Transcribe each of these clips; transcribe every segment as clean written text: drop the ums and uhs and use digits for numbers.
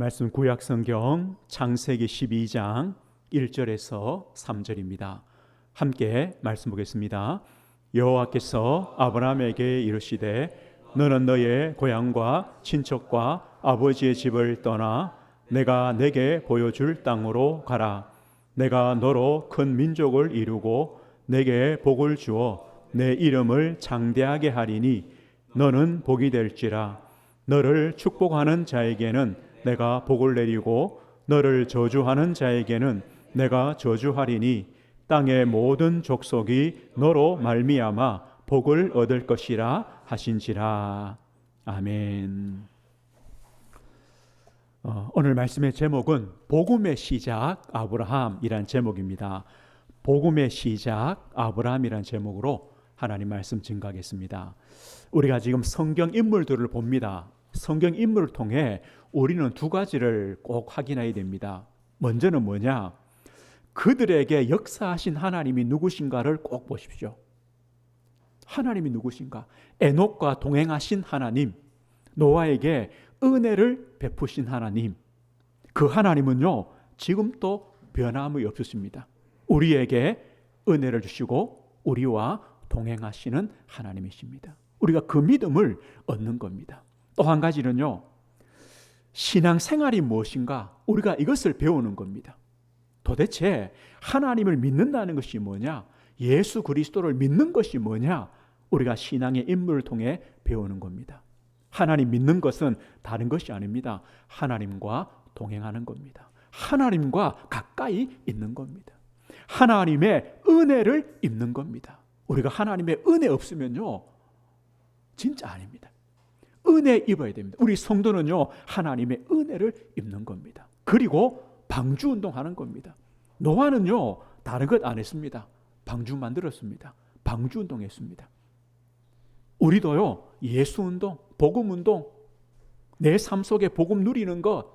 말씀 구약 성경 창세기 12장 1절에서 3절입니다. 함께 말씀 보겠습니다. 여호와께서 아브라함에게 이르시되 너는 너의 고향과 친척과 아버지의 집을 떠나 내가 내게 보여줄 땅으로 가라. 내가 너로 큰 민족을 이루고 내게 복을 주어 내 이름을 장대하게 하리니 너는 복이 될지라. 너를 축복하는 자에게는 내가 복을 내리고 너를 저주하는 자에게는 내가 저주하리니 땅의 모든 족속이 너로 말미암아 복을 얻을 것이라 하신지라. 아멘. 오늘 말씀의 제목은 복음의 시작 아브라함이란 제목입니다. 복음의 시작 아브라함이란 제목으로 하나님 말씀 증거하겠습니다. 우리가 지금 성경 인물들을 봅니다. 성경 인물을 통해 우리는 두 가지를 꼭 확인해야 됩니다. 먼저는 뭐냐? 그들에게 역사하신 하나님이 누구신가를 꼭 보십시오. 하나님이 누구신가? 에녹과 동행하신 하나님, 노아에게 은혜를 베푸신 하나님, 그 하나님은요 지금도 변함이 없으십니다. 우리에게 은혜를 주시고 우리와 동행하시는 하나님이십니다. 우리가 그 믿음을 얻는 겁니다. 또 한 가지는요, 신앙생활이 무엇인가? 우리가 이것을 배우는 겁니다. 도대체 하나님을 믿는다는 것이 뭐냐? 예수 그리스도를 믿는 것이 뭐냐? 우리가 신앙의 인물을 통해 배우는 겁니다. 하나님 믿는 것은 다른 것이 아닙니다. 하나님과 동행하는 겁니다. 하나님과 가까이 있는 겁니다. 하나님의 은혜를 입는 겁니다. 우리가 하나님의 은혜 없으면요 진짜 아닙니다. 은혜 입어야 됩니다. 우리 성도는요 하나님의 은혜를 입는 겁니다. 그리고 방주운동하는 겁니다. 노아는요 다른 것 안 했습니다. 방주 만들었습니다. 방주운동했습니다. 우리도요 예수운동, 복음운동, 내 삶 속에 복음 누리는 것,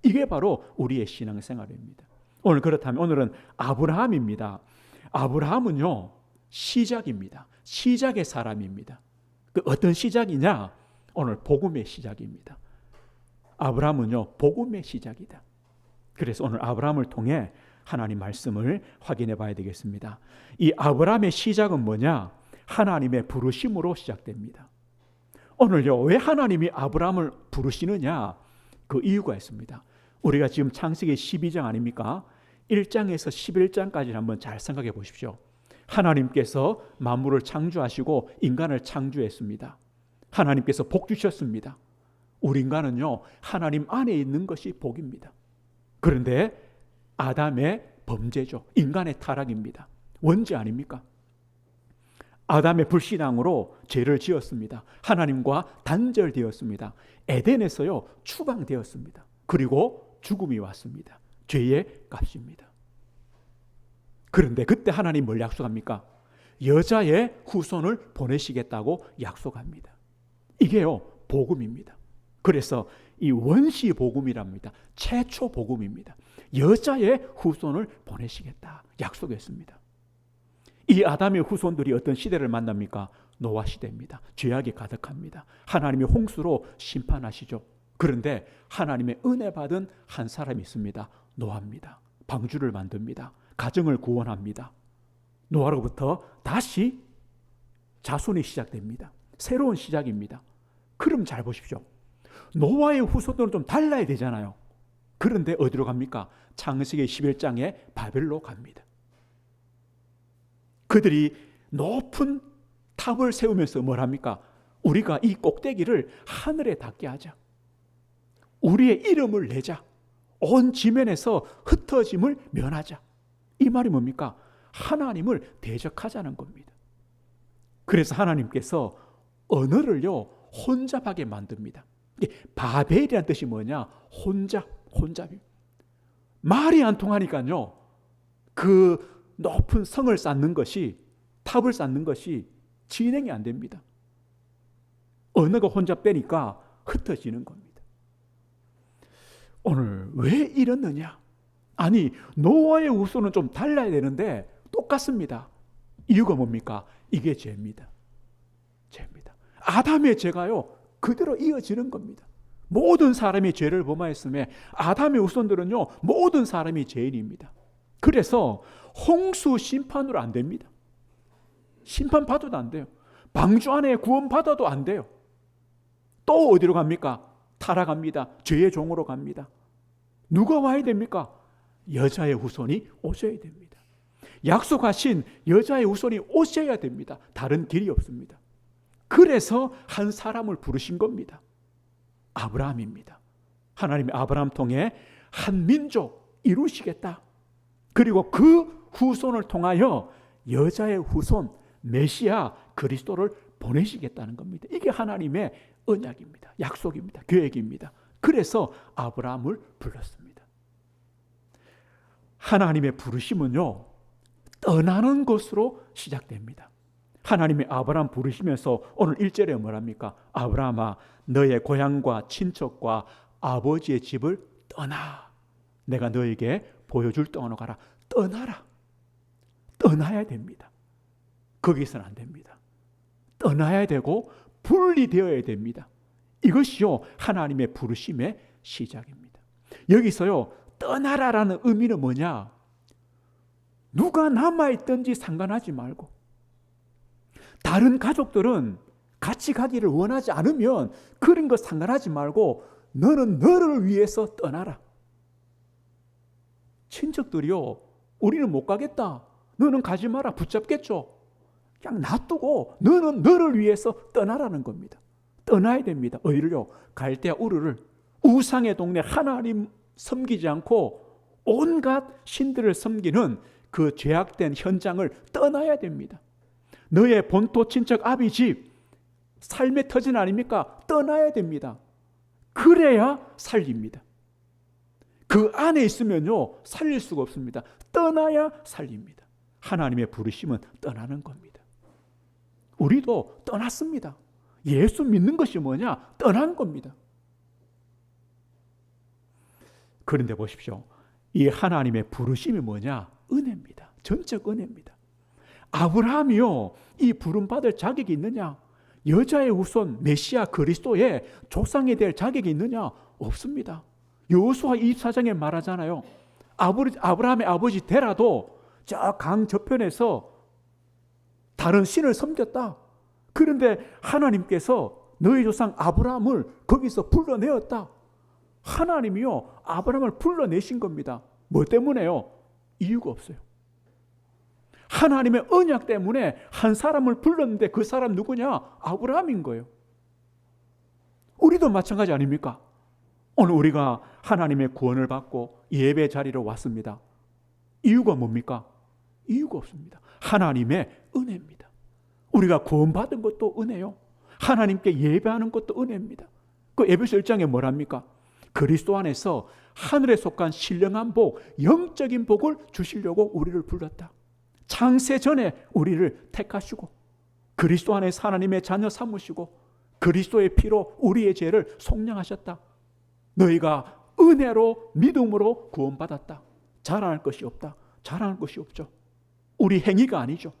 이게 바로 우리의 신앙생활입니다. 오늘 그렇다면 오늘은 아브라함입니다. 아브라함은요 시작입니다. 시작의 사람입니다. 그 어떤 시작이냐? 오늘 복음의 시작입니다. 아브라함은요 복음의 시작이다. 그래서 오늘 아브라함을 통해 하나님 말씀을 확인해 봐야 되겠습니다. 이 아브라함의 시작은 뭐냐? 하나님의 부르심으로 시작됩니다. 오늘요 왜 하나님이 아브라함을 부르시느냐? 그 이유가 있습니다. 우리가 지금 창세기 12장 아닙니까? 1장에서 11장까지 한번 잘 생각해 보십시오. 하나님께서 만물을 창조하시고 인간을 창조했습니다. 하나님께서 복 주셨습니다. 우리 인간은요 하나님 안에 있는 것이 복입니다. 그런데 아담의 범죄죠. 인간의 타락입니다. 원죄 아닙니까? 아담의 불신앙으로 죄를 지었습니다. 하나님과 단절되었습니다. 에덴에서요 추방되었습니다. 그리고 죽음이 왔습니다. 죄의 값입니다. 그런데 그때 하나님 뭘 약속합니까? 여자의 후손을 보내시겠다고 약속합니다. 이게요 복음입니다. 그래서 이 원시 복음이랍니다. 최초 복음입니다. 여자의 후손을 보내시겠다 약속했습니다. 이 아담의 후손들이 어떤 시대를 만납니까? 노아 시대입니다. 죄악이 가득합니다. 하나님이 홍수로 심판하시죠. 그런데 하나님의 은혜 받은 한 사람이 있습니다. 노아입니다. 방주를 만듭니다. 가정을 구원합니다. 노아로부터 다시 자손이 시작됩니다. 새로운 시작입니다. 그럼 잘 보십시오. 노아의 후손들은 좀 달라야 되잖아요. 그런데 어디로 갑니까? 창세기 11장에 바벨로 갑니다. 그들이 높은 탑을 세우면서 뭘 합니까? 우리가 이 꼭대기를 하늘에 닿게 하자. 우리의 이름을 내자. 온 지면에서 흩어짐을 면하자. 이 말이 뭡니까? 하나님을 대적하자는 겁니다. 그래서 하나님께서 언어를요 혼잡하게 만듭니다. 바벨이라는 뜻이 뭐냐? 혼잡이. 말이 안 통하니까요 그 높은 성을 쌓는 것이, 탑을 쌓는 것이 진행이 안 됩니다. 언어가 혼잡되니까 흩어지는 겁니다. 오늘 왜 이러느냐? 아니 노아의 후손은 좀 달라야 되는데 똑같습니다. 이유가 뭡니까? 이게 죄입니다. 죄입니다. 아담의 죄가요 그대로 이어지는 겁니다. 모든 사람이 죄를 범하였음에 아담의 후손들은요 모든 사람이 죄인입니다. 그래서 홍수 심판으로 안 됩니다. 심판받아도 안 돼요. 방주 안에 구원받아도 안 돼요. 또 어디로 갑니까? 타락합니다. 죄의 종으로 갑니다. 누가 와야 됩니까? 여자의 후손이 오셔야 됩니다. 약속하신 여자의 후손이 오셔야 됩니다. 다른 길이 없습니다. 그래서 한 사람을 부르신 겁니다. 아브라함입니다. 하나님이 아브라함 통해 한 민족 이루시겠다. 그리고 그 후손을 통하여 여자의 후손 메시아 그리스도를 보내시겠다는 겁니다. 이게 하나님의 언약입니다. 약속입니다. 계획입니다. 그래서 아브라함을 불렀습니다. 하나님의 부르심은요 떠나는 것으로 시작됩니다. 하나님이 아브라함 부르시면서 오늘 1절에 뭐랍니까? 아브라함아 너의 고향과 친척과 아버지의 집을 떠나. 내가 너에게 보여줄 땅으로 가라. 떠나라. 떠나야 됩니다. 거기서는 안 됩니다. 떠나야 되고 분리되어야 됩니다. 이것이요 하나님의 부르심의 시작입니다. 여기서요 떠나라라는 의미는 뭐냐? 누가 남아있든지 상관하지 말고, 다른 가족들은 같이 가기를 원하지 않으면 그런 거 상관하지 말고 너는 너를 위해서 떠나라. 친척들이요 우리는 못 가겠다. 너는 가지 마라. 붙잡겠죠. 그냥 놔두고 너는 너를 위해서 떠나라는 겁니다. 떠나야 됩니다. 어디를요? 갈대아 우르를, 우상의 동네, 하나님 섬기지 않고 온갖 신들을 섬기는 그 죄악된 현장을 떠나야 됩니다. 너의 본토 친척 아비 집, 삶의 터전 아닙니까? 떠나야 됩니다. 그래야 살립니다. 그 안에 있으면요 살릴 수가 없습니다. 떠나야 살립니다. 하나님의 부르심은 떠나는 겁니다. 우리도 떠났습니다. 예수 믿는 것이 뭐냐? 떠난 겁니다. 그런데 보십시오. 이 하나님의 부르심이 뭐냐? 은혜입니다. 전적 은혜입니다. 아브라함이요 이 부름받을 자격이 있느냐? 여자의 후손 메시아 그리스도의 조상이 될 자격이 있느냐? 없습니다. 여호수아 24장에 말하잖아요. 아브라함의 아버지 데라도 저 강 저편에서 다른 신을 섬겼다. 그런데 하나님께서 너희 조상 아브라함을 거기서 불러내었다. 하나님이요 아브라함을 불러내신 겁니다. 뭐 때문에요? 이유가 없어요. 하나님의 언약 때문에 한 사람을 불렀는데 그 사람 누구냐? 아브라함인 거예요. 우리도 마찬가지 아닙니까? 오늘 우리가 하나님의 구원을 받고 예배 자리로 왔습니다. 이유가 뭡니까? 이유가 없습니다. 하나님의 은혜입니다. 우리가 구원받은 것도 은혜요. 하나님께 예배하는 것도 은혜입니다. 그 에베소 1장에 뭐랍니까? 그리스도 안에서 하늘에 속한 신령한 복, 영적인 복을 주시려고 우리를 불렀다. 창세 전에 우리를 택하시고 그리스도 안에서 하나님의 자녀 삼으시고 그리스도의 피로 우리의 죄를 속량하셨다. 너희가 은혜로 믿음으로 구원받았다. 자랑할 것이 없다. 자랑할 것이 없죠. 우리 행위가 아니죠.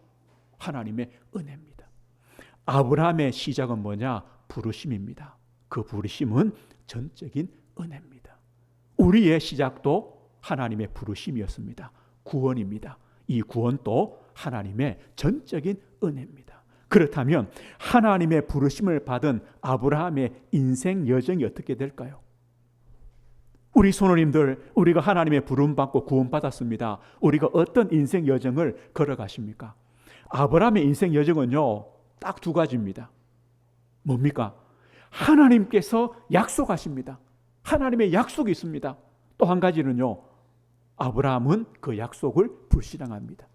하나님의 은혜입니다. 아브라함의 시작은 뭐냐? 부르심입니다. 그 부르심은 전적인 은혜입니다. 우리의 시작도 하나님의 부르심이었습니다. 구원입니다. 이 구원도 하나님의 전적인 은혜입니다. 그렇다면 하나님의 부르심을 받은 아브라함의 인생 여정이 어떻게 될까요? 우리 선원님들, 우리가 하나님의 부름 받고 구원받았습니다. 우리가 어떤 인생 여정을 걸어가십니까? 아브라함의 인생 여정은요 딱 두 가지입니다. 뭡니까? 하나님께서 약속하십니다. 하나님의 약속이 있습니다. 또 한 가지는요 아브라함은 그 약속을 불신앙합니다.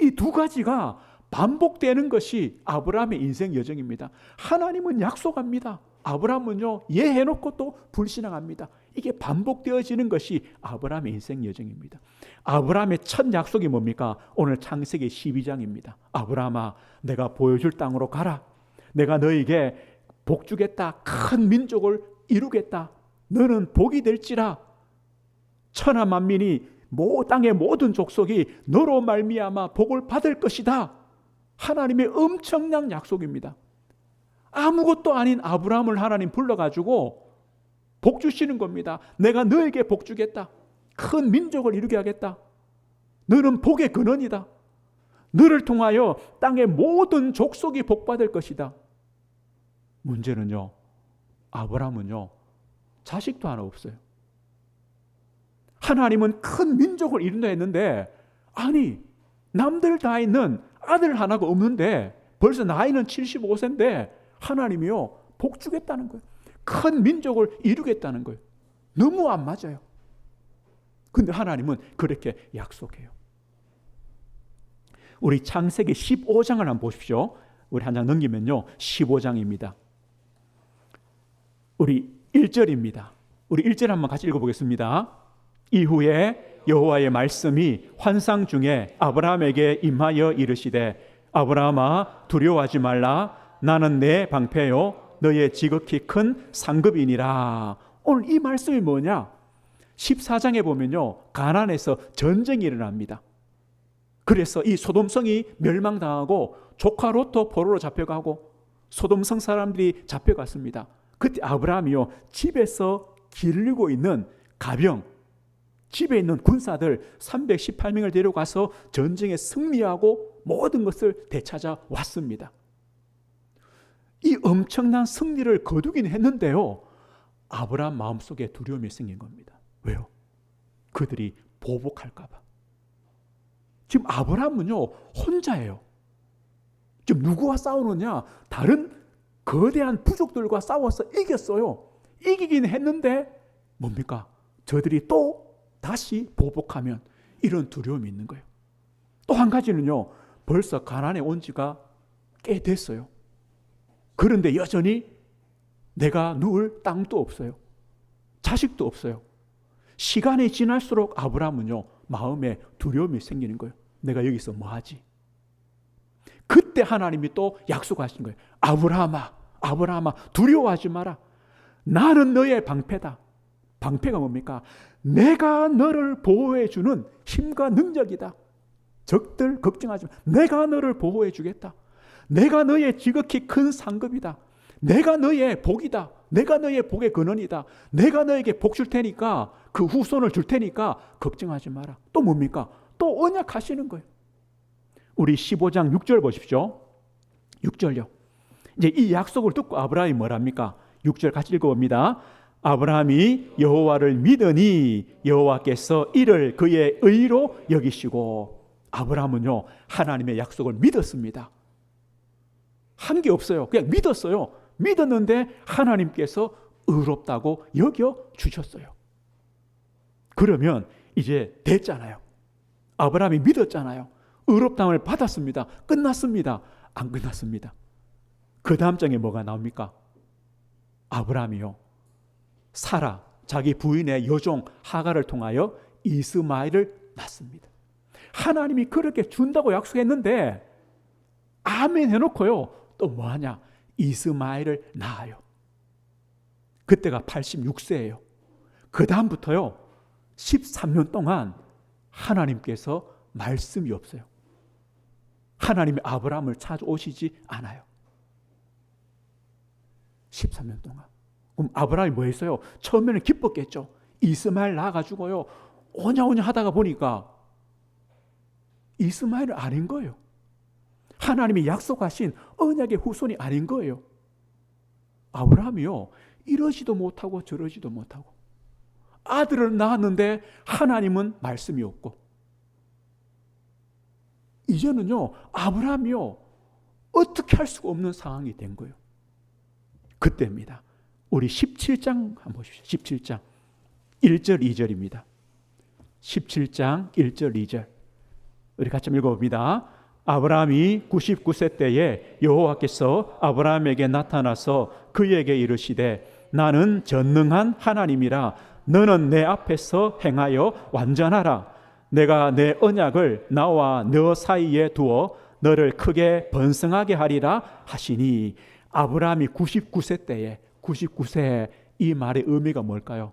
이 두 가지가 반복되는 것이 아브라함의 인생 여정입니다. 하나님은 약속합니다. 아브라함은요 예해놓고 또 불신앙합니다. 이게 반복되어지는 것이 아브라함의 인생 여정입니다. 아브라함의 첫 약속이 뭡니까? 오늘 창세기 12장입니다. 아브라함아 내가 보여줄 땅으로 가라. 내가 너에게 복 주겠다. 큰 민족을 이루겠다. 너는 복이 될지라. 천하 만민이 땅의 모든 족속이 너로 말미암아 복을 받을 것이다. 하나님의 엄청난 약속입니다. 아무것도 아닌 아브라함을 하나님 불러가지고 복 주시는 겁니다. 내가 너에게 복 주겠다. 큰 민족을 이루게 하겠다. 너는 복의 근원이다. 너를 통하여 땅의 모든 족속이 복받을 것이다. 문제는요, 아브라함은요, 자식도 하나 없어요. 하나님은 큰 민족을 이룬다 했는데, 아니, 남들 다 있는 아들 하나가 없는데 벌써 나이는 75세인데 하나님이요, 복 주겠다는 거예요. 큰 민족을 이루겠다는 거예요. 너무 안 맞아요. 근데 하나님은 그렇게 약속해요. 우리 창세기 15장을 한번 보십시오. 우리 한 장 넘기면요, 15장입니다. 우리 1절입니다. 우리 1절 한번 같이 읽어보겠습니다. 이후에 여호와의 말씀이 환상 중에 아브라함에게 임하여 이르시되 아브라함아 두려워하지 말라. 나는 내 방패요 너의 지극히 큰 상급이니라. 오늘 이 말씀이 뭐냐? 14장에 보면요, 가나안에서 전쟁이 일어납니다. 그래서 이 소돔성이 멸망당하고 조카 롯도 포로로 잡혀가고 소돔성 사람들이 잡혀갔습니다. 그때 아브라함이요, 집에서 기르고 있는 가병, 집에 있는 군사들 318명을 데려가서 전쟁에 승리하고 모든 것을 되찾아 왔습니다. 이 엄청난 승리를 거두긴 했는데요, 아브라함 마음속에 두려움이 생긴 겁니다. 왜요? 그들이 보복할까 봐. 지금 아브라함은요, 혼자예요. 지금 누구와 싸우느냐? 다른 거대한 부족들과 싸워서 이겼어요. 이기긴 했는데 뭡니까? 저들이 또 다시 보복하면 이런 두려움이 있는 거예요. 또 한 가지는요, 벌써 가나안에 온 지가 꽤 됐어요. 그런데 여전히 내가 누울 땅도 없어요. 자식도 없어요. 시간이 지날수록 아브라함은요, 마음에 두려움이 생기는 거예요. 내가 여기서 뭐 하지? 그때 하나님이 또 약속하신 거예요. 아브라함아, 아브라함아, 두려워하지 마라. 나는 너의 방패다. 방패가 뭡니까? 내가 너를 보호해 주는 힘과 능력이다. 적들 걱정하지 마. 내가 너를 보호해 주겠다. 내가 너의 지극히 큰 상급이다. 내가 너의 복이다. 내가 너의 복의 근원이다. 내가 너에게 복 줄 테니까, 그 후손을 줄 테니까 걱정하지 마라. 또 뭡니까? 또 언약하시는 거예요. 우리 15장 6절 보십시오. 6절요. 이제 이 약속을 듣고 아브라함이 뭐랍니까? 6절 같이 읽어봅니다. 아브라함이 여호와를 믿으니 여호와께서 이를 그의 의로 여기시고. 아브라함은요, 하나님의 약속을 믿었습니다. 한 게 없어요. 그냥 믿었어요. 믿었는데 하나님께서 의롭다고 여겨 주셨어요. 그러면 이제 됐잖아요. 아브라함이 믿었잖아요. 의롭다함을 받았습니다. 끝났습니다. 안 끝났습니다. 그 다음 장에 뭐가 나옵니까? 아브라함이요, 사라, 자기 부인의 여종 하갈을 통하여 이스마엘을 낳습니다. 하나님이 그렇게 준다고 약속했는데 아멘 해놓고요, 또 뭐하냐? 이스마엘을 낳아요. 그때가 86세예요. 그 다음부터요, 13년 동안 하나님께서 말씀이 없어요. 하나님이 아브라함을 찾아오시지 않아요. 13년 동안. 그럼 아브라함이 뭐 했어요? 처음에는 기뻤겠죠. 이스마엘 낳아가지고요, 오냐오냐 하다가 보니까 이스마엘은 아닌 거예요. 하나님이 약속하신 언약의 후손이 아닌 거예요. 아브라함이요, 이러지도 못하고 저러지도 못하고 아들을 낳았는데 하나님은 말씀이 없고, 이제는요, 아브라함이요, 어떻게 할 수가 없는 상황이 된 거예요. 그때입니다. 우리 17장 한번 보십시오. 17장 1절 2절입니다. 17장 1절 2절 우리 같이 읽어봅니다. 아브라함이 99세 때에 여호와께서 아브라함에게 나타나서 그에게 이르시되 나는 전능한 하나님이라. 너는 내 앞에서 행하여 완전하라. 내가 내 언약을 나와 너 사이에 두어 너를 크게 번성하게 하리라 하시니. 아브라함이 99세 때에, 99세, 이 말의 의미가 뭘까요?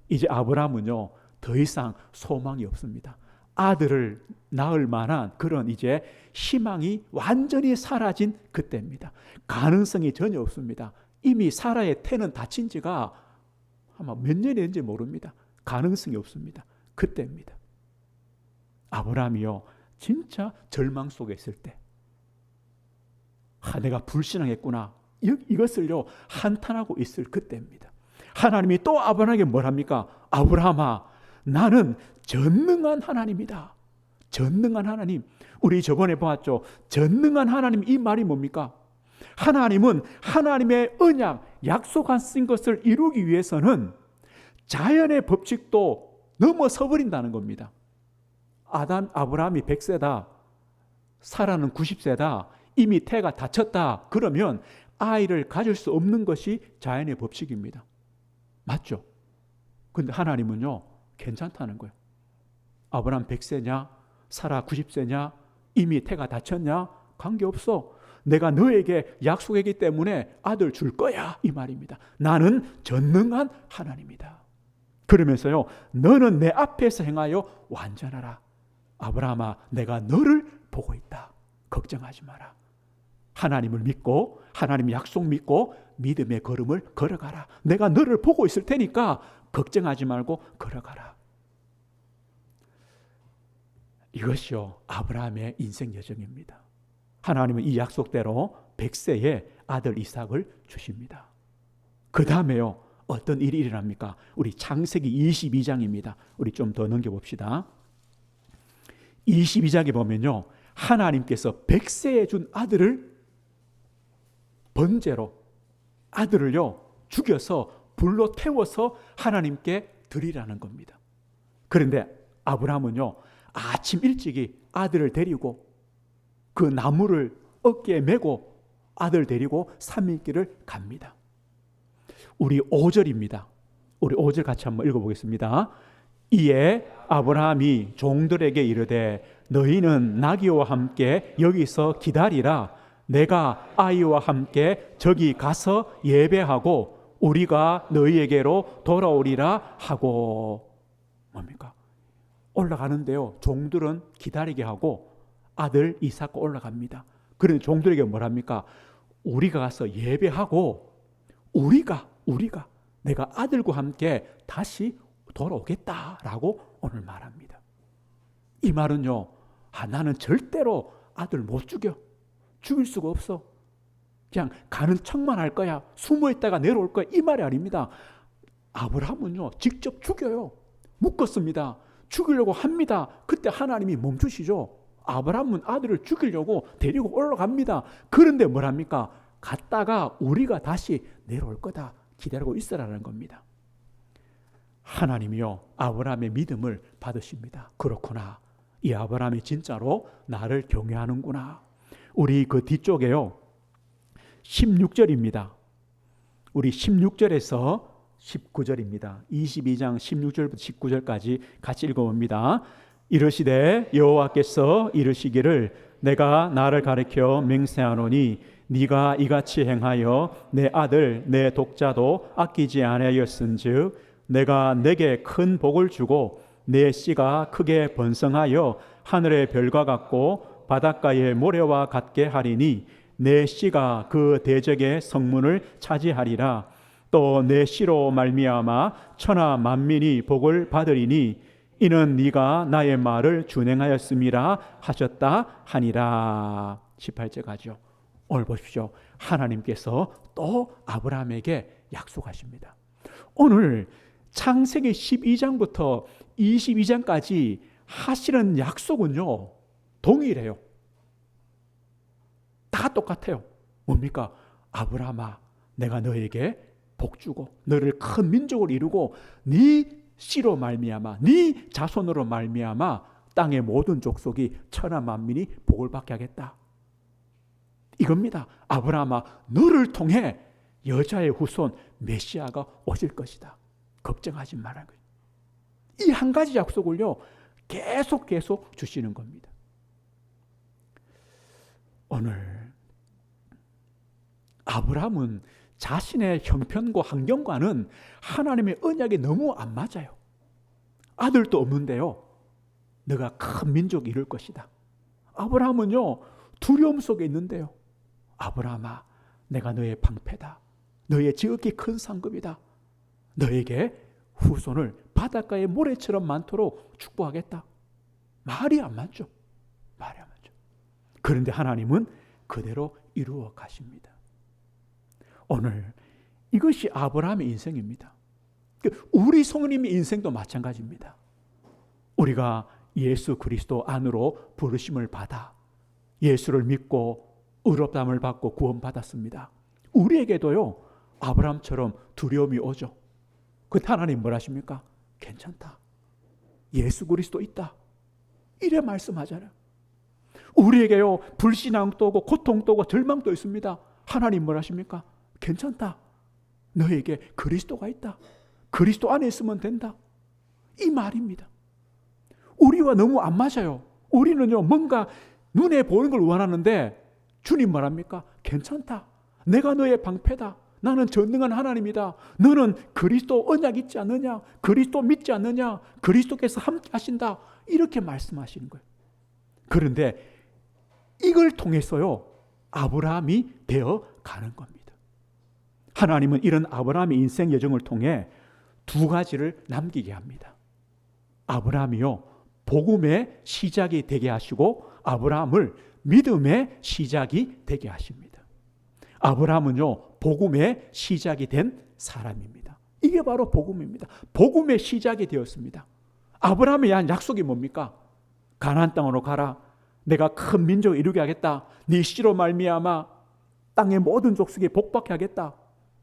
이제 아브라함은요, 더 이상 소망이 없습니다. 아들을 낳을 만한 그런 이제 희망이 완전히 사라진 그때입니다. 가능성이 전혀 없습니다. 이미 사라의 태는 닫힌 지가 아마 몇 년이 된지 모릅니다. 가능성이 없습니다. 그때입니다. 아브라함이요, 진짜 절망 속에 있을 때, 내가 불신앙했구나, 이것을요 한탄하고 있을 그때입니다. 하나님이 또 아브라함에게 뭘 합니까? 아브라함아, 나는 전능한 하나님이다. 전능한 하나님. 우리 저번에 보았죠. 전능한 하나님, 이 말이 뭡니까? 하나님은 하나님의 언약, 약속하신 것을 이루기 위해서는 자연의 법칙도 넘어서 버린다는 겁니다. 아브라함이 100세다, 사라는 90세다, 이미 태가 다쳤다, 그러면 아이를 가질 수 없는 것이 자연의 법칙입니다. 맞죠? 근데 하나님은요, 괜찮다는 거예요. 아브라함 100세냐, 사라 90세냐, 이미 태가 다쳤냐, 관계없어. 내가 너에게 약속했기 때문에 아들 줄 거야, 이 말입니다. 나는 전능한 하나님이다. 그러면서요, 너는 내 앞에서 행하여 완전하라. 아브라함아, 내가 너를 보고 있다. 걱정하지 마라. 하나님을 믿고, 하나님 약속 믿고 믿음의 걸음을 걸어가라. 내가 너를 보고 있을 테니까 걱정하지 말고 걸어가라. 이것이요, 아브라함의 인생 여정입니다. 하나님은 이 약속대로 100세에 아들 이삭을 주십니다. 그 다음에요, 어떤 일이 일어납니까? 우리 창세기 22장입니다. 우리 좀 더 넘겨봅시다. 22장에 보면요, 하나님께서 100세에 준 아들을 번제로, 아들을요 죽여서 불로 태워서 하나님께 드리라는 겁니다. 그런데 아브라함은요, 아침 일찍이 아들을 데리고 그 나무를 어깨에 메고 아들 데리고 산길을 갑니다. 우리 5절입니다. 우리 5절 같이 한번 읽어보겠습니다. 이에 아브라함이 종들에게 이르되 너희는 나귀와 함께 여기서 기다리라. 내가 아이와 함께 저기 가서 예배하고 우리가 너희에게로 돌아오리라 하고. 뭡니까? 올라가는데요, 종들은 기다리게 하고 아들 이삭과 올라갑니다. 그런데 종들에게 뭘 합니까? 우리가 가서 예배하고 우리가 내가 아들과 함께 다시 돌아오겠다라고 오늘 말합니다. 이 말은요, 나는 절대로 아들 못 죽일 수가 없어. 그냥 가는 척만 할 거야. 숨어 있다가 내려올 거야. 이 말이 아닙니다. 아브라함은요, 직접 죽여요. 묶었습니다. 죽이려고 합니다. 그때 하나님이 멈추시죠. 아브라함은 아들을 죽이려고 데리고 올라갑니다. 그런데 뭘 합니까? 갔다가 우리가 다시 내려올 거다. 기다리고 있으라는 겁니다. 하나님이요, 아브라함의 믿음을 받으십니다. 그렇구나. 이 아브라함이 진짜로 나를 경외하는구나. 우리 그 뒤쪽에요, 16절입니다. 우리 16절에서 19절입니다. 22장 16절부터 19절까지 같이 읽어봅니다. 이르시되 여호와께서 이르시기를 내가 나를 가리켜 맹세하노니 네가 이같이 행하여 내 아들 내 독자도 아끼지 아니하였은즉 내가 내게 큰 복을 주고 내 씨가 크게 번성하여 하늘의 별과 같고 바닷가의 모래와 같게 하리니 내 씨가 그 대적의 성문을 차지하리라. 또 내 씨로 말미암아 천하 만민이 복을 받으리니 이는 네가 나의 말을 준행하였음이라 하셨다 하니라. 18절 가죠. 오늘 보십시오. 하나님께서 또 아브라함에게 약속하십니다. 오늘 창세기 12장부터 22장까지 하시는 약속은요, 동일해요. 다 똑같아요. 뭡니까? 아브라함아, 내가 너에게 복 주고 너를 큰 민족을 이루고 네 씨로 말미암아 네 자손으로 말미암아 땅의 모든 족속이 천하 만민이 복을 받게 하겠다. 이겁니다. 아브라함아, 너를 통해 여자의 후손 메시아가 오실 것이다. 걱정하지 말라는 거예요. 이 한 가지 약속을요, 계속 주시는 겁니다. 오늘 아브라함은 자신의 형편과 환경과는 하나님의 언약이 너무 안 맞아요. 아들도 없는데요, 너가 큰 민족이 이룰 것이다. 아브라함은요, 두려움 속에 있는데요, 아브라함아, 내가 너의 방패다. 너의 지극히 큰 상급이다. 너에게 후손을 바닷가의 모래처럼 많도록 축복하겠다. 말이 안 맞죠. 말이 안 맞죠. 그런데 하나님은 그대로 이루어 가십니다. 오늘 이것이 아브라함의 인생입니다. 우리 성령님의 인생도 마찬가지입니다. 우리가 예수 그리스도 안으로 부르심을 받아 예수를 믿고 의롭다함을 받고 구원받았습니다. 우리에게도요, 아브라함처럼 두려움이 오죠. 그때 하나님 뭘 하십니까? 괜찮다. 예수 그리스도 있다. 이래 말씀하잖아요. 우리에게요, 불신앙도 오고 고통도 오고 절망도 있습니다. 하나님 뭘 하십니까? 괜찮다. 너에게 그리스도가 있다. 그리스도 안에 있으면 된다. 이 말입니다. 우리와 너무 안 맞아요. 우리는요, 뭔가 눈에 보이는 걸 원하는데 주님 말합니까? 괜찮다. 내가 너의 방패다. 나는 전능한 하나님이다. 너는 그리스도 언약 있지 않느냐? 그리스도 믿지 않느냐? 그리스도께서 함께 하신다. 이렇게 말씀하시는 거예요. 그런데 이걸 통해서요, 아브라함이 되어 가는 겁니다. 하나님은 이런 아브라함의 인생 여정을 통해 두 가지를 남기게 합니다. 아브라함이요, 복음의 시작이 되게 하시고 아브라함을 믿음의 시작이 되게 하십니다. 아브라함은요, 복음의 시작이 된 사람입니다. 이게 바로 복음입니다. 복음의 시작이 되었습니다. 아브라함에 대한 약속이 뭡니까? 가나안 땅으로 가라. 내가 큰 민족을 이루게 하겠다. 네 씨로 말미암아 땅의 모든 족속에 복받게 하겠다.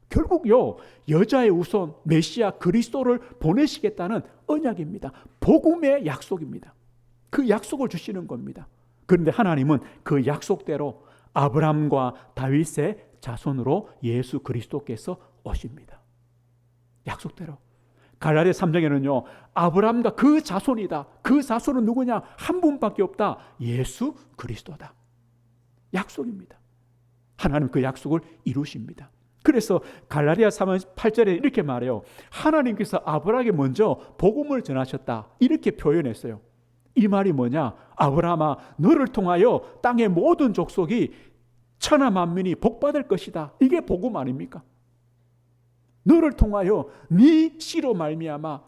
결국요, 여자의 우선 메시아 그리스도를 보내시겠다는 언약입니다. 복음의 약속입니다. 그 약속을 주시는 겁니다. 그런데 하나님은 그 약속대로 아브라함과 다윗의 자손으로 예수 그리스도께서 오십니다. 약속대로. 갈라디아 3장에는요, 아브라함과 그 자손이다. 그 자손은 누구냐? 한 분밖에 없다. 예수 그리스도다. 약속입니다. 하나님 그 약속을 이루십니다. 그래서 갈라디아 3장 8절에 이렇게 말해요. 하나님께서 아브라함에게 먼저 복음을 전하셨다. 이렇게 표현했어요. 이 말이 뭐냐? 아브라함아, 너를 통하여 땅의 모든 족속이 천하 만민이 복받을 것이다. 이게 복음 아닙니까? 너를 통하여 네 씨로 말미암아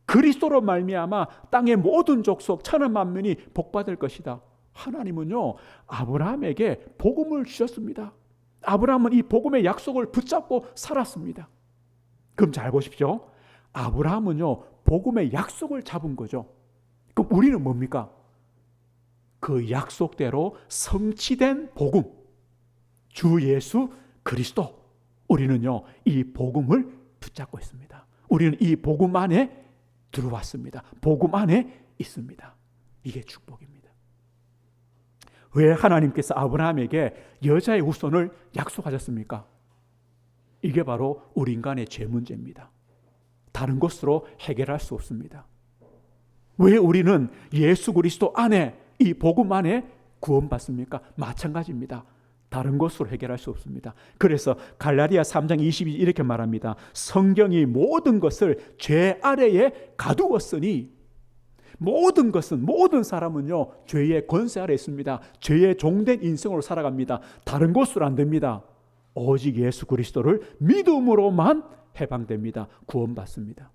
그리스도로 말미암아 땅의 모든 족속 천하 만민이 복받을 것이다. 하나님은요, 아브라함에게 복음을 주셨습니다. 아브라함은 이 복음의 약속을 붙잡고 살았습니다. 그럼 잘 보십시오. 아브라함은요, 복음의 약속을 잡은 거죠. 그럼 우리는 뭡니까? 그 약속대로 성취된 복음, 주 예수 그리스도. 우리는요, 이 복음을 붙잡고 있습니다. 우리는 이 복음 안에 들어왔습니다. 복음 안에 있습니다. 이게 축복입니다. 왜 하나님께서 아브라함에게 여자의 후손을 약속하셨습니까? 이게 바로 우리 인간의 죄 문제입니다. 다른 것으로 해결할 수 없습니다. 왜 우리는 예수 그리스도 안에, 이 복음 안에 구원받습니까? 마찬가지입니다. 다른 것으로 해결할 수 없습니다. 그래서 갈라디아 3장 22절 이렇게 말합니다. 성경이 모든 것을 죄 아래에 가두었으니, 모든 것은, 모든 사람은요, 죄의 권세 아래 있습니다. 죄의 종된 인생으로 살아갑니다. 다른 것으로 안 됩니다. 오직 예수 그리스도를 믿음으로만 해방됩니다. 구원받습니다.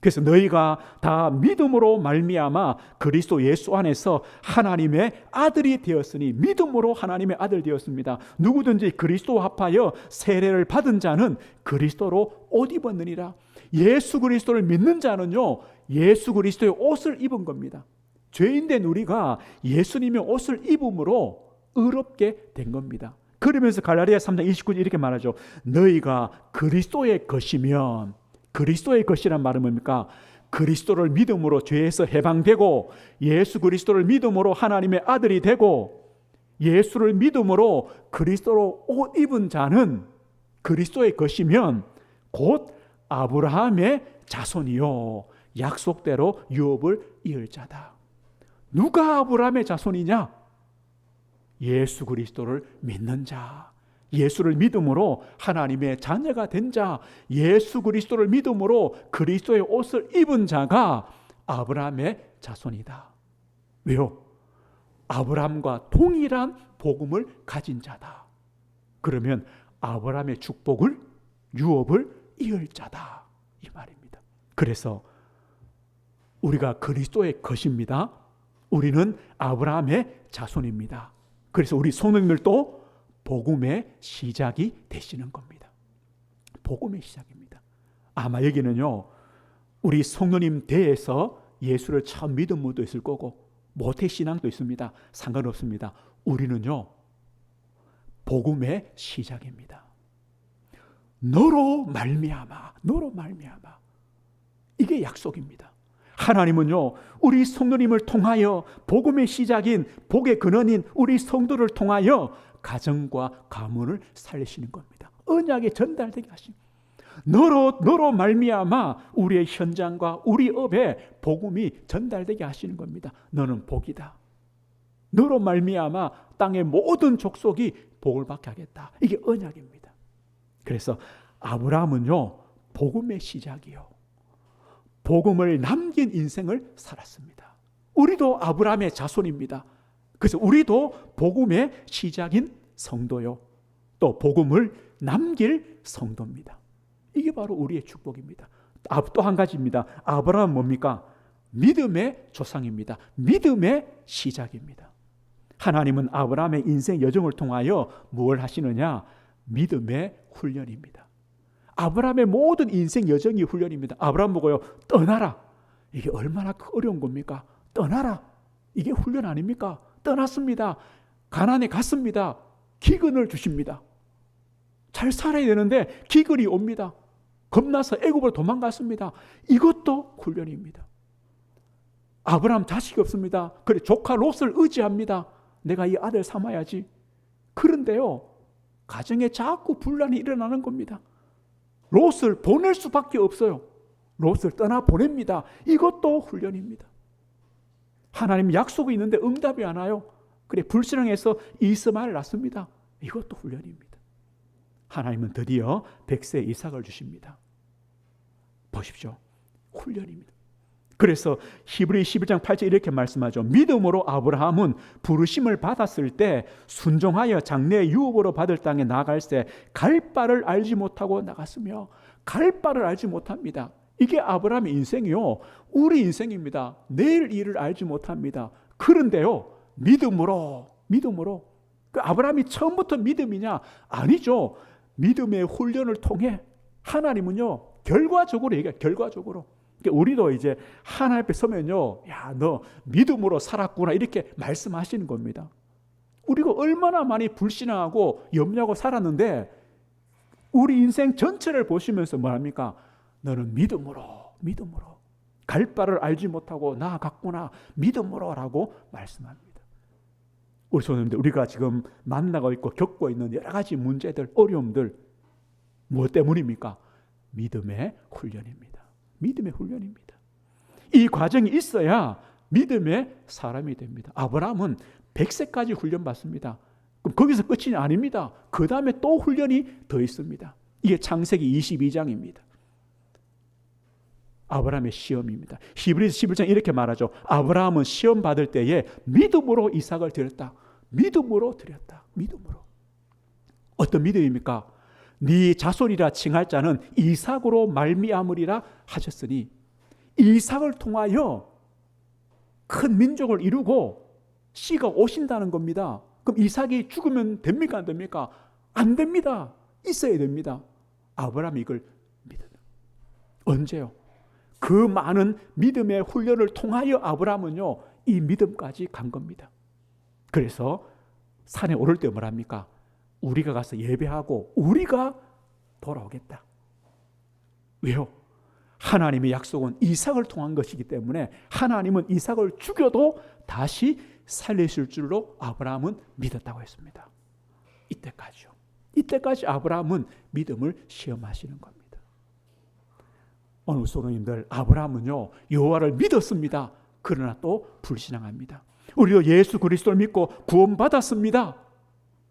그래서 너희가 다 믿음으로 말미암아 그리스도 예수 안에서 하나님의 아들이 되었으니, 믿음으로 하나님의 아들 되었습니다. 누구든지 그리스도와 합하여 세례를 받은 자는 그리스도로 옷 입었느니라. 예수 그리스도를 믿는 자는요, 예수 그리스도의 옷을 입은 겁니다. 죄인된 우리가 예수님의 옷을 입음으로 의롭게 된 겁니다. 그러면서 갈라디아 3장 29절 이렇게 말하죠. 너희가 그리스도의 것이면, 그리스도의 것이란 말은 뭡니까? 그리스도를 믿음으로 죄에서 해방되고, 예수 그리스도를 믿음으로 하나님의 아들이 되고, 예수를 믿음으로 그리스도로 옷 입은 자는 그리스도의 것이면 곧 아브라함의 자손이요, 약속대로 유업을 이을 자다. 누가 아브라함의 자손이냐? 예수 그리스도를 믿는 자, 예수를 믿음으로 하나님의 자녀가 된 자, 예수 그리스도를 믿음으로 그리스도의 옷을 입은 자가 아브라함의 자손이다. 왜요? 아브라함과 동일한 복음을 가진 자다. 그러면 아브라함의 축복을, 유업을 이을 자다. 이 말입니다. 그래서 우리가 그리스도의 것입니다. 우리는 아브라함의 자손입니다. 그래서 우리 성도님들도 복음의 시작이 되시는 겁니다. 복음의 시작입니다. 아마 여기는요, 우리 성도님 대에서 예수를 처음 믿은 분도 있을 거고 모태신앙도 있습니다. 상관없습니다. 우리는요, 복음의 시작입니다. 너로 말미암아, 너로 말미암아. 이게 약속입니다. 하나님은요, 우리 성도님을 통하여 복음의 시작인, 복의 근원인 우리 성도를 통하여 가정과 가문을 살리시는 겁니다. 언약이 전달되게 하십니다. 너로 말미암아 우리의 현장과 우리 업에 복음이 전달되게 하시는 겁니다. 너는 복이다. 너로 말미암아 땅의 모든 족속이 복을 받게 하겠다. 이게 언약입니다. 그래서 아브라함은요, 복음의 시작이요, 복음을 남긴 인생을 살았습니다. 우리도 아브라함의 자손입니다. 그래서 우리도 복음의 시작인 성도요, 또 복음을 남길 성도입니다. 이게 바로 우리의 축복입니다. 또 한 가지입니다. 아브라함은 뭡니까? 믿음의 조상입니다. 믿음의 시작입니다. 하나님은 아브라함의 인생 여정을 통하여 무엇을 하시느냐? 믿음의 훈련입니다. 아브라함의 모든 인생 여정이 훈련입니다. 아브라함 보고요, 떠나라. 이게 얼마나 어려운 겁니까? 떠나라. 이게 훈련 아닙니까? 떠났습니다. 가나안에 갔습니다. 기근을 주십니다. 잘 살아야 되는데 기근이 옵니다. 겁나서 애굽으로 도망갔습니다. 이것도 훈련입니다. 아브라함 자식이 없습니다. 그래 조카 롯을 의지합니다. 내가 이 아들 삼아야지. 그런데요, 가정에 자꾸 분란이 일어나는 겁니다. 롯을 보낼 수밖에 없어요. 롯을 떠나 보냅니다. 이것도 훈련입니다. 하나님 약속이 있는데 응답이 안 와요. 그래 불신앙해서 이스마엘을 낳습니다. 이것도 훈련입니다. 하나님은 드디어 100세 이삭을 주십니다. 보십시오. 훈련입니다. 그래서 히브리 11장 8절 이렇게 말씀하죠. 믿음으로 아브라함은 부르심을 받았을 때 순종하여 장래의 유업으로 받을 땅에 나갈새 갈 바를 알지 못하고 나갔으며, 갈 바를 알지 못합니다. 이게 아브라함의 인생이요, 우리 인생입니다. 내일 일을 알지 못합니다. 그런데요, 믿음으로 그 아브라함이 처음부터 믿음이냐? 아니죠. 믿음의 훈련을 통해 하나님은요, 결과적으로 얘기해요. 결과적으로. 그러니까 우리도 이제 하나님 앞에 서면요, 야, 너 믿음으로 살았구나, 이렇게 말씀하시는 겁니다. 우리가 얼마나 많이 불신앙하고 염려하고 살았는데 우리 인생 전체를 보시면서 뭐합니까? 너는 믿음으로 갈 바를 알지 못하고 나아갔구나, 믿음으로라고 말씀합니다. 우리 손님들, 우리가 지금 만나고 있고 겪고 있는 여러 가지 문제들, 어려움들, 무엇 때문입니까? 믿음의 훈련입니다. 믿음의 훈련입니다. 이 과정이 있어야 믿음의 사람이 됩니다. 아브라함은 100세까지 훈련받습니다. 그럼 거기서 끝이 아닙니다. 그 다음에 또 훈련이 더 있습니다. 이게 창세기 22장입니다. 아브라함의 시험입니다. 히브리서 11장 이렇게 말하죠. 아브라함은 시험 받을 때에 믿음으로 이삭을 드렸다. 믿음으로 드렸다. 믿음으로. 어떤 믿음입니까? 네 자손이라 칭할 자는 이삭으로 말미암으리라 하셨으니, 이삭을 통하여 큰 민족을 이루고 씨가 오신다는 겁니다. 그럼 이삭이 죽으면 됩니까? 안 됩니까? 안 됩니다. 있어야 됩니다. 아브라함이 이걸 믿어요. 언제요? 그 많은 믿음의 훈련을 통하여 아브라함은요, 이 믿음까지 간 겁니다. 그래서 산에 오를 때 뭐랍니까? 우리가 가서 예배하고 우리가 돌아오겠다. 왜요? 하나님의 약속은 이삭을 통한 것이기 때문에 하나님은 이삭을 죽여도 다시 살리실 줄로 아브라함은 믿었다고 했습니다. 이때까지요. 이때까지 아브라함은 믿음을 시험하시는 겁니다. 오늘 성도님들, 아브라함은요, 여호와를 믿었습니다. 그러나 또 불신앙합니다. 우리도 예수 그리스도를 믿고 구원받았습니다.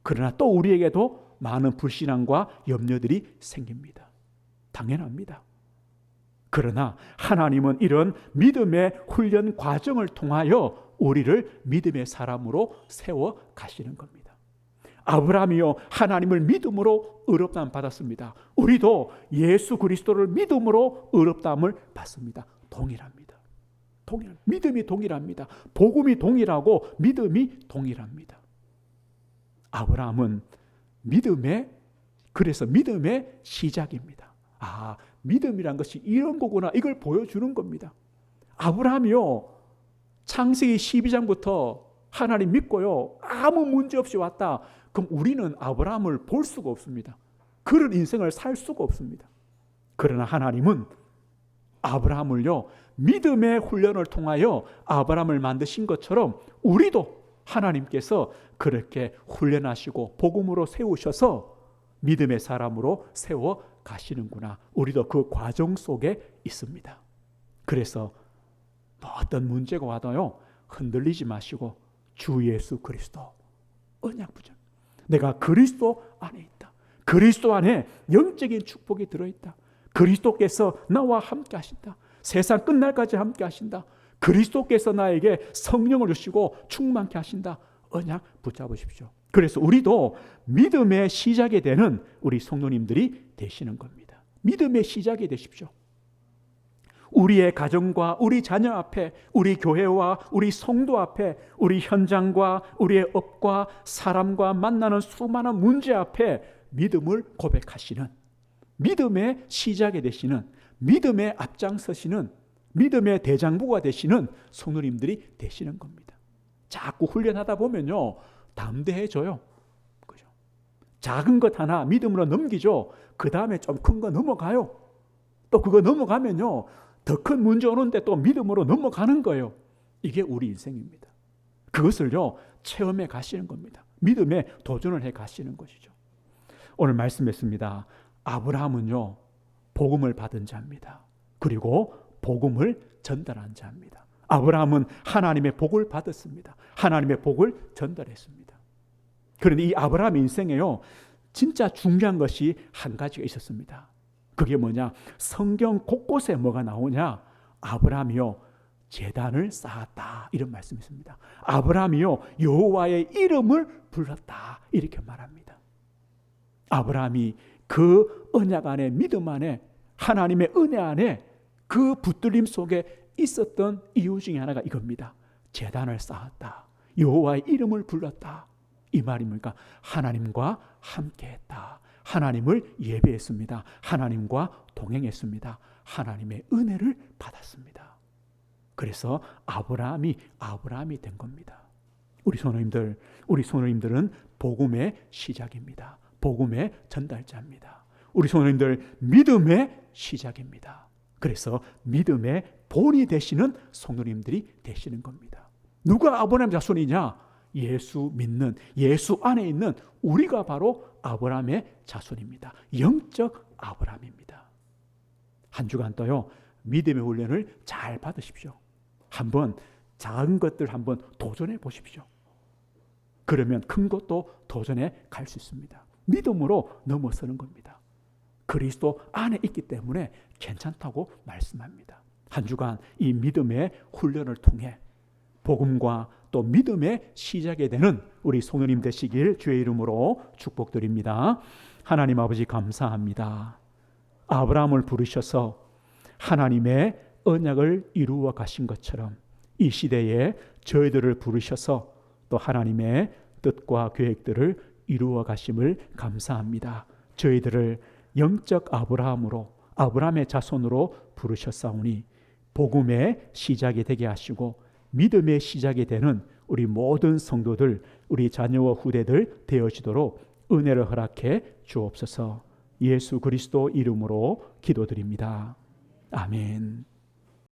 그러나 또 우리에게도 많은 불신앙과 염려들이 생깁니다. 당연합니다. 그러나 하나님은 이런 믿음의 훈련 과정을 통하여 우리를 믿음의 사람으로 세워 가시는 겁니다. 아브라함이요 하나님을 믿음으로 의롭다함 받았습니다. 우리도 예수 그리스도를 믿음으로 의롭다함을 받습니다. 동일합니다. 믿음이 동일합니다. 복음이 동일하고 믿음이 동일합니다. 아브라함은 그래서 믿음의 시작입니다. 믿음이란 것이 이런 거구나, 이걸 보여주는 겁니다. 아브라함이요 창세기 12장부터 하나님 믿고요 아무 문제 없이 왔다. 그럼 우리는 아브라함을 볼 수가 없습니다. 그런 인생을 살 수가 없습니다. 그러나 하나님은 아브라함을요 믿음의 훈련을 통하여 아브라함을 만드신 것처럼 우리도 하나님께서 그렇게 훈련하시고 복음으로 세우셔서 믿음의 사람으로 세워 가시는구나. 우리도 그 과정 속에 있습니다. 그래서 어떤 문제가 와도요 흔들리지 마시고 주 예수 그리스도 언약 붙잡. 내가 그리스도 안에 있다. 그리스도 안에 영적인 축복이 들어있다. 그리스도께서 나와 함께 하신다. 세상 끝날까지 함께 하신다. 그리스도께서 나에게 성령을 주시고 충만케 하신다. 언약 붙잡으십시오. 그래서 우리도 믿음의 시작이 되는 우리 성도님들이 되시는 겁니다. 믿음의 시작이 되십시오. 우리의 가정과 우리 자녀 앞에, 우리 교회와 우리 성도 앞에, 우리 현장과 우리의 업과 사람과 만나는 수많은 문제 앞에 믿음을 고백하시는, 믿음의 시작이 되시는, 믿음의 앞장서시는, 믿음의 대장부가 되시는 성도님들이 되시는 겁니다. 자꾸 훈련하다 보면요 담대해져요. 그죠? 작은 것 하나 믿음으로 넘기죠. 그 다음에 좀 큰 거 넘어가요. 또 그거 넘어가면요 더 큰 문제 오는데 또 믿음으로 넘어가는 거예요. 이게 우리 인생입니다. 그것을요 체험해 가시는 겁니다. 믿음에 도전을 해 가시는 것이죠. 오늘 말씀했습니다. 아브라함은요 복음을 받은 자입니다. 그리고 복음을 전달한 자입니다. 아브라함은 하나님의 복을 받았습니다. 하나님의 복을 전달했습니다. 그런데 이 아브라함 인생에요 진짜 중요한 것이 한 가지가 있었습니다. 그게 뭐냐? 성경 곳곳에 뭐가 나오냐? 아브라함이요 제단을 쌓았다 이런 말씀이 있습니다. 아브라함이요 여호와의 이름을 불렀다 이렇게 말합니다. 아브라함이 그 언약 안에, 믿음 안에, 하나님의 은혜 안에 그 붙들림 속에 있었던 이유 중에 하나가 이겁니다. 제단을 쌓았다. 여호와의 이름을 불렀다. 이 말입니까? 하나님과 함께했다. 하나님을 예배했습니다. 하나님과 동행했습니다. 하나님의 은혜를 받았습니다. 그래서 아브라함이 된 겁니다. 우리 성도님들은 복음의 시작입니다. 복음의 전달자입니다. 우리 성도님들 믿음의 시작입니다. 그래서 믿음의 본이 되시는 성도님들이 되시는 겁니다. 누가 아브라함 자손이냐? 예수 믿는, 예수 안에 있는 우리가 바로 아브라함의 자손입니다. 영적 아브라함입니다. 한 주간 또요 믿음의 훈련을 잘 받으십시오. 한번 작은 것들 한번 도전해 보십시오. 그러면 큰 것도 도전해 갈 수 있습니다. 믿음으로 넘어서는 겁니다. 그리스도 안에 있기 때문에 괜찮다고 말씀합니다. 한 주간 이 믿음의 훈련을 통해 복음과 또 믿음의 시작이 되는 우리 성도님 되시길 주의 이름으로 축복드립니다. 하나님 아버지 감사합니다. 아브라함을 부르셔서 하나님의 언약을 이루어 가신 것처럼 이 시대에 저희들을 부르셔서 또 하나님의 뜻과 계획들을 이루어 가심을 감사합니다. 저희들을 영적 아브라함으로, 아브라함의 자손으로 부르셨사오니 복음의 시작이 되게 하시고 믿음의 시작이 되는 우리 모든 성도들, 우리 자녀와 후대들 되어지도록 은혜를 허락해 주옵소서. 예수 그리스도 이름으로 기도드립니다. 아멘.